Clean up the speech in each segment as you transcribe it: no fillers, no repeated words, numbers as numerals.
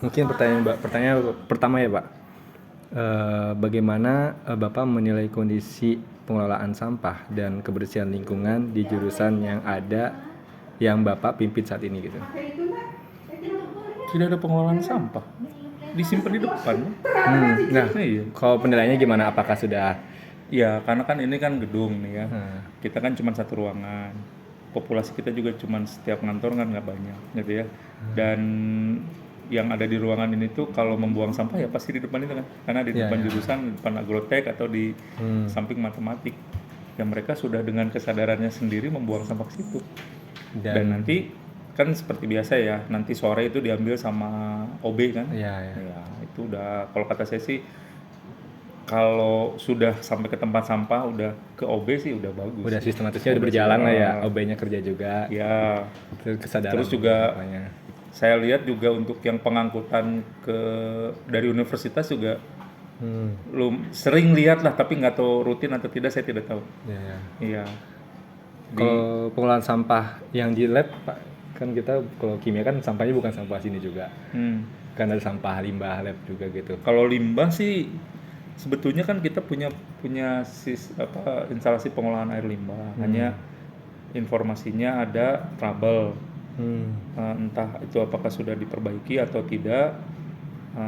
Mungkin pertanyaan pertama ya Pak. Bagaimana Bapak menilai kondisi pengelolaan sampah dan kebersihan lingkungan di jurusan yang Bapak pimpin saat ini gitu? Tidak ada pengelolaan sampah, disimpan di depan. Nah, Iya. kalau penilaiannya gimana? Apakah sudah? Ya, karena kan ini kan gedung nih ya. Kita kan cuma satu ruangan. Populasi kita juga cuma setiap kantor kan nggak banyak gitu ya. Dan yang ada di ruangan ini tuh kalau membuang sampah ya pasti di depan itu kan. Karena di depan jurusan, di depan agrotek atau di samping matematik. Yang mereka sudah dengan kesadarannya sendiri membuang sampah ke situ. Dan nanti kan seperti biasa ya, nanti sore itu diambil sama OB kan. Ya. Ya, itu udah kalau kata saya sih kalau sudah sampai ke tempat sampah udah ke OB sih udah bagus. Udah sistematisnya udah berjalan lah ya, OB-nya kerja juga. Ya. Kesadaran. Terus juga saya lihat juga untuk yang pengangkutan dari universitas juga sering lihat lah, tapi nggak tahu rutin atau tidak saya tidak tahu. Iya. Kalau pengelolaan sampah yang di lab Pak, kan kita kalau kimia kan sampahnya bukan sampah sini juga. Kan ada sampah limbah lab juga gitu. Kalau limbah sih sebetulnya kan kita punya instalasi pengolahan air limbah. Hanya informasinya ada trouble. Entah itu apakah sudah diperbaiki atau tidak,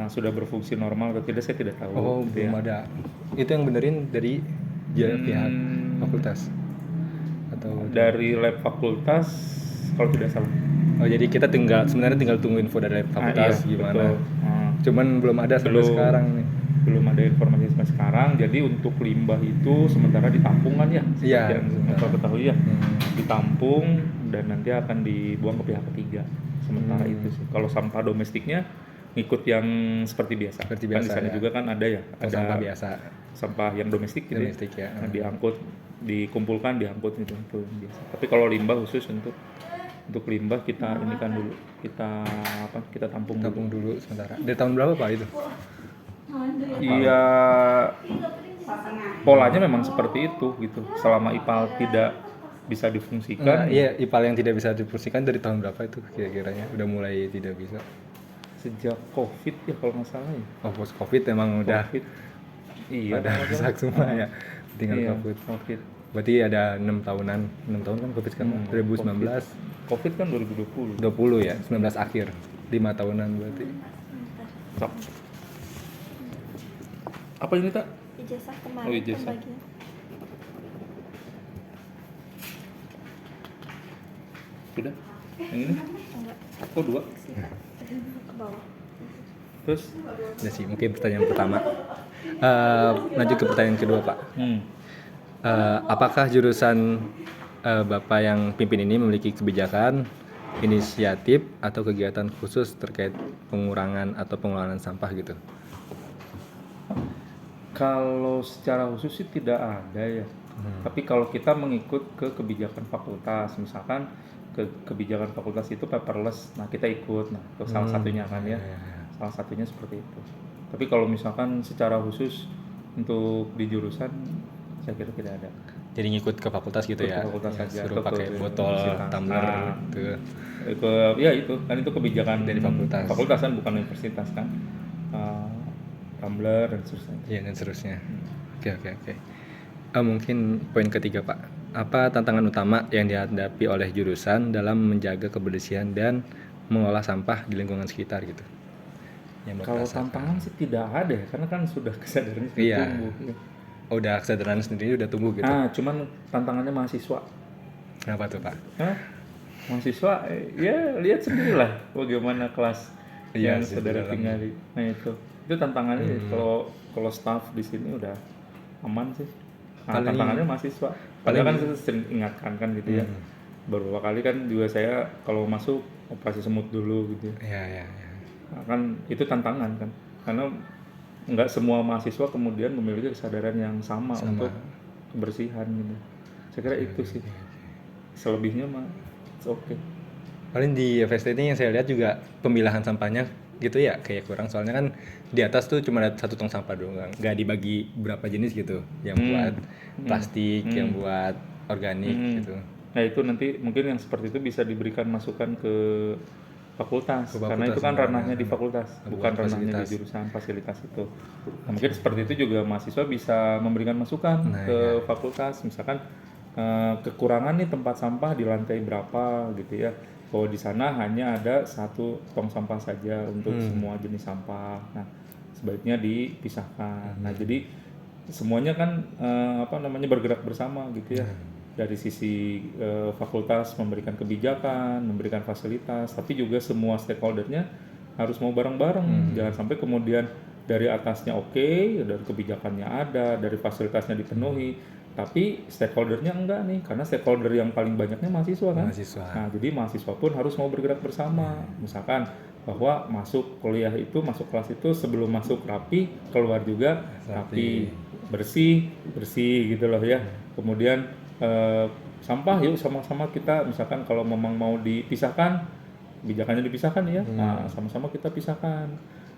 sudah berfungsi normal atau tidak saya tidak tahu. Oh, gitu belum ada. Itu yang benerin dari pihak fakultas atau dari lab fakultas kalau tidak salah. Oh, jadi kita sebenarnya tinggal tunggu info dari lab fakultas Iya, gimana. Betul. Cuman belum ada sampai sekarang nih. Belum ada informasi sampai sekarang. Jadi untuk limbah itu sementara ditampung kan ya. Iya. Yang saya ketahui ya. Ditampung dan nanti akan dibuang ke pihak ketiga. Sementara itu sih. Kalau sampah domestiknya ngikut yang seperti biasa. Kan di sana juga kan ada ya. Ada sampah biasa. Sampah yang domestik gitu. Domestik ya. Diangkut, dikumpulkan, diangkut gitu. Itu biasa. Tapi kalau limbah khusus untuk limbah kita ini kan dulu kita tampung dulu sementara. Dari tahun berapa Pak itu? Iya, polanya memang seperti itu gitu. Selama IPAL tidak bisa difungsikan. Iya, IPAL yang tidak bisa difungsikan dari tahun berapa itu kira-kiranya? Udah mulai tidak bisa. Sejak COVID ya kalau nggak salah ya. Oh, post COVID emang udah. COVID. Iya. Ada rusak semua ya. Tinggal COVID. Berarti ada 6 tahunan. 6 tahun kan COVID kan 2019. COVID kan 2020. 20 ya, 19 akhir. 5 tahunan berarti. Sok. Apa ini tak? Ijazah kemarin. Oh, ijazah. Pembagian. Sudah? Yang ini? Enggak. Oh, 2. Ke bawah. Terus? Udah sih, mungkin pertanyaan pertama. Lanjut ke pertanyaan kedua Pak. Apakah jurusan Bapak yang pimpin ini memiliki kebijakan, inisiatif, atau kegiatan khusus terkait pengurangan atau pengelolaan sampah gitu? Kalau secara khusus sih tidak ada ya. Tapi kalau kita mengikut ke kebijakan fakultas, misalkan kebijakan fakultas itu paperless, nah kita ikut, nah itu salah satunya kan ya. Salah satunya seperti itu. Tapi kalau misalkan secara khusus untuk di jurusan, saya kira tidak ada. Jadi ngikut ke fakultas gitu ya? Fakultas saja. Suruh pakai botol, tumbler gitu. Itu kan itu kebijakan dari fakultas. Fakultas kan bukan universitas kan. Tumbler dan seterusnya. Iya dan seterusnya. Oke. Mungkin poin ketiga Pak. Apa tantangan utama yang dihadapi oleh jurusan dalam menjaga kebersihan dan mengolah sampah di lingkungan sekitar gitu? Kalau tantangan sih tidak ada ya, karena kan sudah kesadaran tumbuh. Udah kesadaran sendiri udah tumbuh gitu. Cuman tantangannya mahasiswa. Kenapa tuh Pak? Mahasiswa ya lihat sendirilah bagaimana kelas yang saudara tinggali. Nah itu tantangannya. Kalau staff di sini udah aman sih. Tantangannya mahasiswa. Padahal kan saya sering ingatkan kan gitu ya. Beberapa kali kan juga saya kalau masuk operasi semut dulu gitu. Iya. Nah, kan itu tantangan kan. Karena nggak semua mahasiswa kemudian memiliki kesadaran yang sama untuk kebersihan gitu. Saya kira itu sih. Selebihnya mah oke. Paling di FST ini yang saya lihat juga pemilahan sampahnya gitu ya kayak kurang, soalnya kan di atas tuh cuma ada 1 tong sampah doang, nggak dibagi berapa jenis gitu, yang buat plastik, yang buat organik gitu. Nah itu nanti mungkin yang seperti itu bisa diberikan masukan ke fakultas, Ke karena itu fakultas kan sebenarnya. ranahnya di fakultas, bukan ranahnya di fasilitas. jurusan fasilitas itu. Nah, mungkin seperti itu juga mahasiswa bisa memberikan masukan Nah, ke iya. fakultas, misalkan kekurangan nih tempat sampah di lantai berapa gitu ya. Bahwa di sana hanya ada satu tong sampah saja untuk semua jenis sampah. Nah, sebaiknya dipisahkan. Nah, jadi semuanya kan bergerak bersama gitu ya. Dari sisi fakultas memberikan kebijakan, memberikan fasilitas, tapi juga semua stakeholdernya harus mau bareng-bareng. Jangan sampai kemudian dari atasnya oke, dari kebijakannya ada, dari fasilitasnya dipenuhi, tapi stakeholdernya enggak nih, karena stakeholder yang paling banyaknya mahasiswa kan. Mahasiswa. Nah, jadi mahasiswa pun harus mau bergerak bersama. Misalkan bahwa masuk kuliah itu, masuk kelas itu sebelum masuk rapi, keluar juga rapi, bersih gitu loh ya. Kemudian sampah yuk sama-sama kita, misalkan kalau memang mau dipisahkan, kebijakannya dipisahkan ya, nah sama-sama kita pisahkan.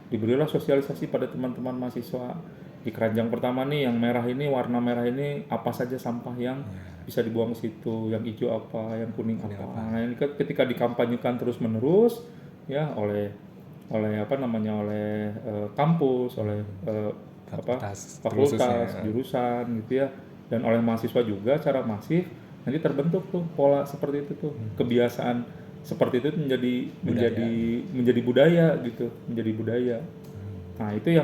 Diberilah sosialisasi pada teman-teman mahasiswa di keranjang pertama nih, yang merah ini, warna merah ini apa saja sampah yang bisa dibuang ke situ, yang hijau apa, yang kuning apa. Nah, ini ketika dikampanyekan terus-menerus ya oleh kampus, oleh fakultas, jurusan gitu ya, dan oleh mahasiswa juga cara masif, nanti terbentuk tuh pola seperti itu tuh, kebiasaan seperti itu menjadi budaya gitu, menjadi budaya. Nah, itu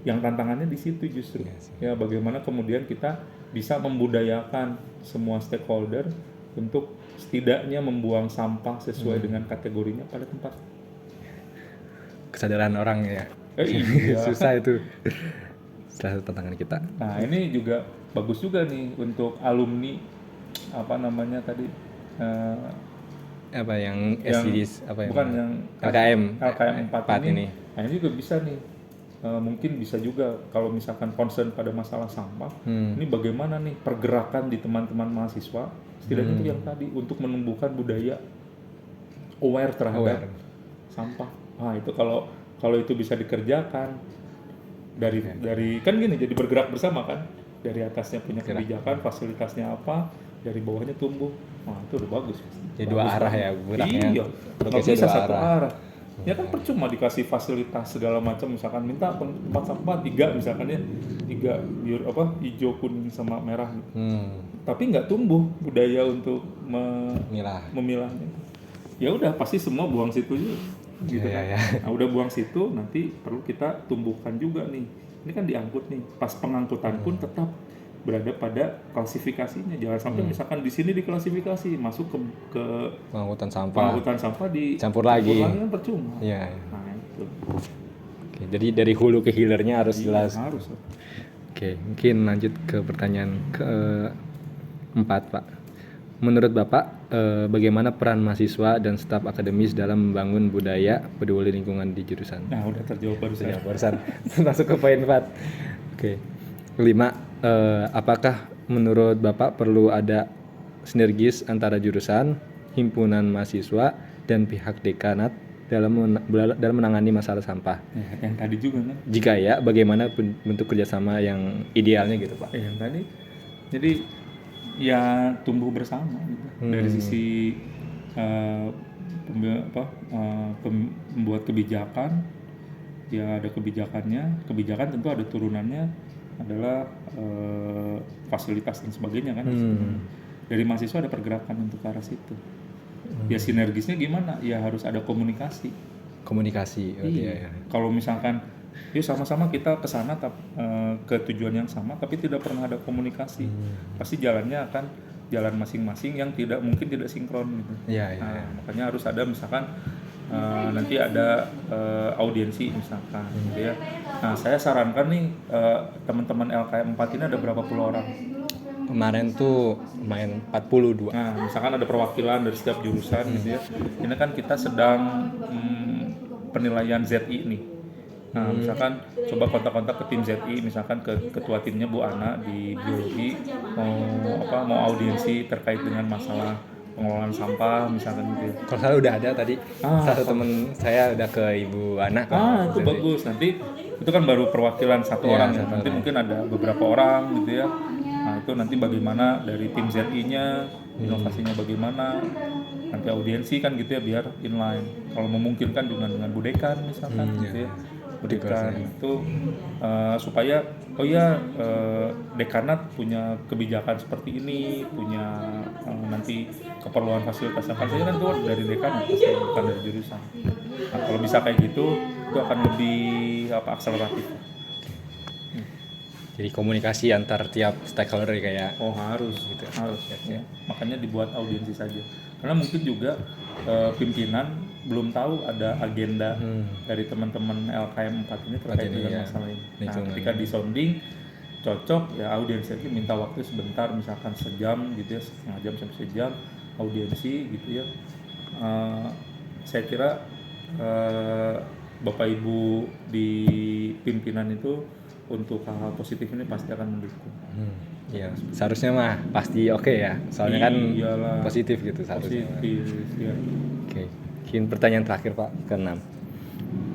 yang tantangannya di situ justru. Ya, bagaimana kemudian kita bisa membudayakan semua stakeholder untuk setidaknya membuang sampah sesuai dengan kategorinya pada tempat. Kesadaran orang ya. Iya. Susah itu. Salah satu tantangan kita. Nah, ini juga bagus juga nih untuk alumni Yang SDGs bukan yang LKM 4 ini. Nah, ini juga bisa nih, mungkin bisa juga kalau misalkan concern pada masalah sampah, ini bagaimana nih pergerakan di teman-teman mahasiswa, setidaknya itu yang tadi, untuk menumbuhkan budaya aware terhadap sampah. Nah, itu kalau itu bisa dikerjakan dari kan gini, jadi bergerak bersama kan, dari atasnya punya kebijakan, fasilitasnya apa, dari bawahnya tumbuh. Nah, itu udah bagus. Jadi dua arah ya geraknya. Iya, nggak bisa satu arah. Ya kan percuma dikasih fasilitas segala macam, misalkan minta tempat sampah 3 misalkan ya, 3 hijau, kuning sama merah gitu. Tapi nggak tumbuh budaya untuk memilahnya. Ya udah, pasti semua buang situ juga gitu kan. Nah, udah buang situ, nanti perlu kita tumbuhkan juga nih. Ini kan diangkut nih, pas pengangkutan pun tetap berada pada klasifikasinya. Jangan sampai misalkan di sini diklasifikasi, masuk ke pengangkutan sampah dicampur lagi kan percuma. Iya. Nah, itu. Oke, jadi dari hulu ke hilirnya harus jelas. Harus. Oke, mungkin lanjut ke pertanyaan ke-4, Pak. Menurut Bapak, bagaimana peran mahasiswa dan staf akademis dalam membangun budaya peduli lingkungan di jurusan? Nah, udah terjawab barusan. Masuk ke poin 4. Oke. 5. Apakah menurut Bapak perlu ada sinergis antara jurusan, himpunan mahasiswa, dan pihak dekanat dalam menangani masalah sampah? Yang tadi juga kan. Jika ya, bagaimana bentuk kerjasama yang idealnya gitu, Pak? Yang tadi. Jadi ya tumbuh bersama gitu. Dari sisi pembuat kebijakan, ya ada kebijakan tentu ada turunannya, adalah fasilitas dan sebagainya kan. Dari mahasiswa ada pergerakan untuk ke arah situ. Ya sinergisnya gimana? Ya harus ada komunikasi. Iya. Kalau misalkan yuk sama-sama kita ke sana ke tujuan yang sama, tapi tidak pernah ada komunikasi, pasti jalannya akan jalan masing-masing yang tidak sinkron gitu. Iya. Makanya harus ada misalkan nanti ada audiensi misalkan gitu ya. Nah, saya sarankan nih teman-teman LKM 4 ini ada berapa puluh orang? Kemarin tuh main 42. Nah, misalkan ada perwakilan dari setiap jurusan gitu ya. Ini kan kita sedang penilaian ZI nih. Nah, misalkan coba kontak-kontak ke tim ZI, misalkan ke ketua timnya Bu Ana di biologi, mau audiensi terkait dengan masalah pengelolaan sampah misalkan gitu ya. Kalau salah udah ada tadi, salah satu temen saya udah ke Ibu Ana. Itu bagus. Nanti itu kan baru perwakilan satu orang ya. Nanti mungkin ada beberapa orang gitu ya. Nah, itu nanti bagaimana dari tim ZI-nya, inovasinya bagaimana. nanti audiensi kan gitu ya biar inline. Kalau memungkinkan dengan budekan misalkan gitu ya. Budekan itu supaya dekanat punya kebijakan seperti ini, punya nanti keperluan fasilitas apa saja kan itu dari dekanat pasti, bukan dari jurusan. Nah, kalau bisa kayak gitu itu akan lebih akseleratif. Jadi komunikasi antar tiap stakeholder kayak Harus gitu, harus ya. Makanya dibuat audiensi saja. Karena mungkin juga pimpinan belum tahu ada agenda dari teman-teman LKM 4 ini terkait dengan masalah ini. Nah, ketika di sounding cocok ya audiensi aja minta waktu sebentar, misalkan sejam gitu ya, setengah jam sampai sejam audiensi gitu ya. Saya kira Bapak Ibu di pimpinan itu untuk hal-hal positif ini pasti akan mendukung. Iya, seharusnya mah pasti oke ya. Soalnya kan positif gitu seharusnya. Positif, ya. Oke. Mungkin pertanyaan terakhir Pak, ke-6.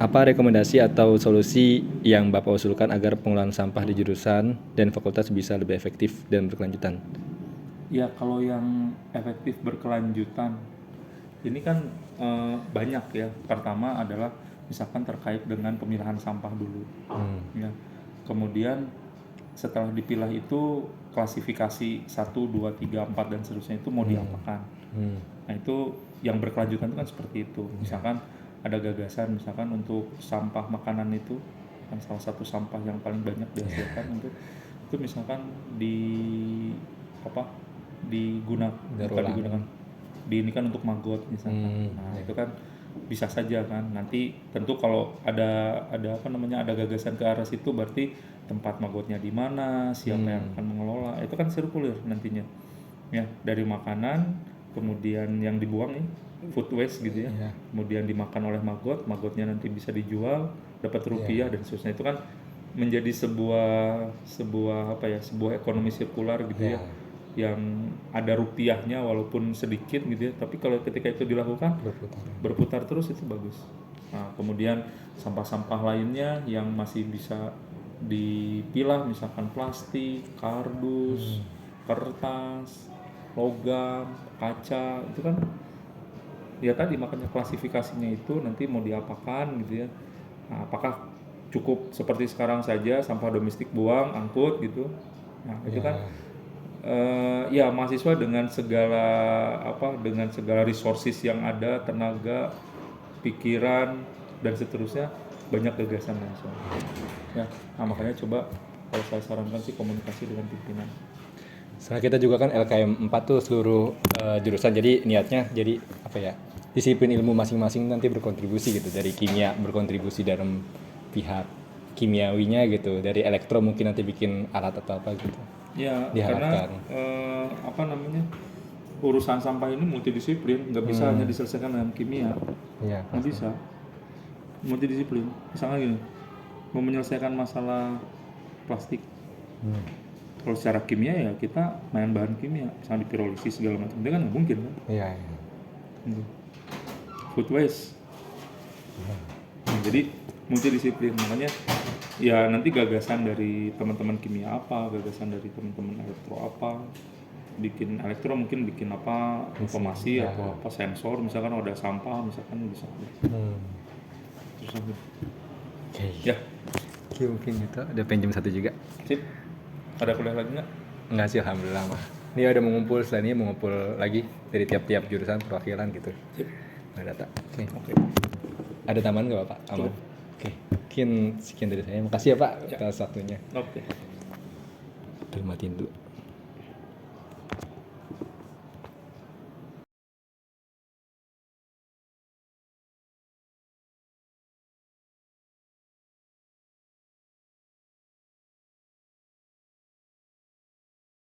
Apa rekomendasi atau solusi yang Bapak usulkan agar pengelolaan sampah di jurusan dan fakultas bisa lebih efektif dan berkelanjutan? Ya, kalau yang efektif berkelanjutan ini kan banyak ya. Pertama adalah misalkan terkait dengan pemilahan sampah dulu. Ya. Kemudian setelah dipilah itu klasifikasi 1, 2, 3, 4 dan seterusnya itu mau diapakan. Nah itu yang berkelanjutan itu kan seperti itu. Misalkan ada gagasan misalkan untuk sampah makanan itu kan salah satu sampah yang paling banyak dihasilkan itu misalkan digunakan ini kan untuk maggot misalkan. Nah itu kan bisa saja kan nanti tentu kalau ada gagasan ke arah situ berarti tempat maggotnya di mana, siapa yang akan mengelola, itu kan sirkulir nantinya ya, dari makanan kemudian yang dibuang nih food waste gitu ya, kemudian dimakan oleh maggotnya nanti bisa dijual dapat rupiah dan seterusnya. Itu kan menjadi sebuah ekonomi sirkular gitu ya, yang ada rupiahnya walaupun sedikit gitu ya, tapi kalau ketika itu dilakukan berputar terus itu bagus. Nah kemudian sampah-sampah lainnya yang masih bisa dipilah misalkan plastik, kardus, kertas, logam, kaca, itu kan ya tadi makanya klasifikasinya itu nanti mau diapakan gitu ya. Nah, apakah cukup seperti sekarang saja sampah domestik buang, angkut gitu. Nah itu kan ya mahasiswa dengan segala resources yang ada, tenaga, pikiran dan seterusnya, banyak gagasan mahasiswa. Ya, nah makanya coba kalau saya sarankan sih komunikasi dengan pimpinan. Soalnya kita juga kan LKM 4 tuh seluruh jurusan, jadi niatnya jadi disiplin ilmu masing-masing nanti berkontribusi gitu. Dari kimia berkontribusi dalam pihak kimiawinya gitu, dari elektro mungkin nanti bikin alat atau apa gitu. Ya, diharapkan. Karena urusan sampah ini multidisiplin, nggak bisa hanya diselesaikan dengan kimia. Iya, nggak bisa. Multidisiplin. Misalnya gini, mau menyelesaikan masalah plastik. Kalau secara kimia ya kita main bahan kimia, misalnya dipirolisis segala macam, itu kan nggak mungkin kan? Iya. Food waste. Jadi multidisiplin, makanya ya nanti gagasan dari teman-teman kimia apa, gagasan dari teman-teman elektro apa, bikin elektro mungkin bikin apa, informasi atau apa sensor, misalkan ada sampah misalkan bisa. Oke. Ya. Oke, mungkin itu ada pinjam satu juga. Sip. Ada kuliah lagi nggak? Enggak sih, alhamdulillah mah. Ini ada mengumpul, selain ini mengumpul lagi dari tiap-tiap jurusan perwakilan gitu. Sip. Ada data. Oke. Ada tambahan nggak Pak? Aman. Oke. Mungkin sekian dari saya. Makasih ya Pak atas waktunya. Oke. Terima kasih dulu.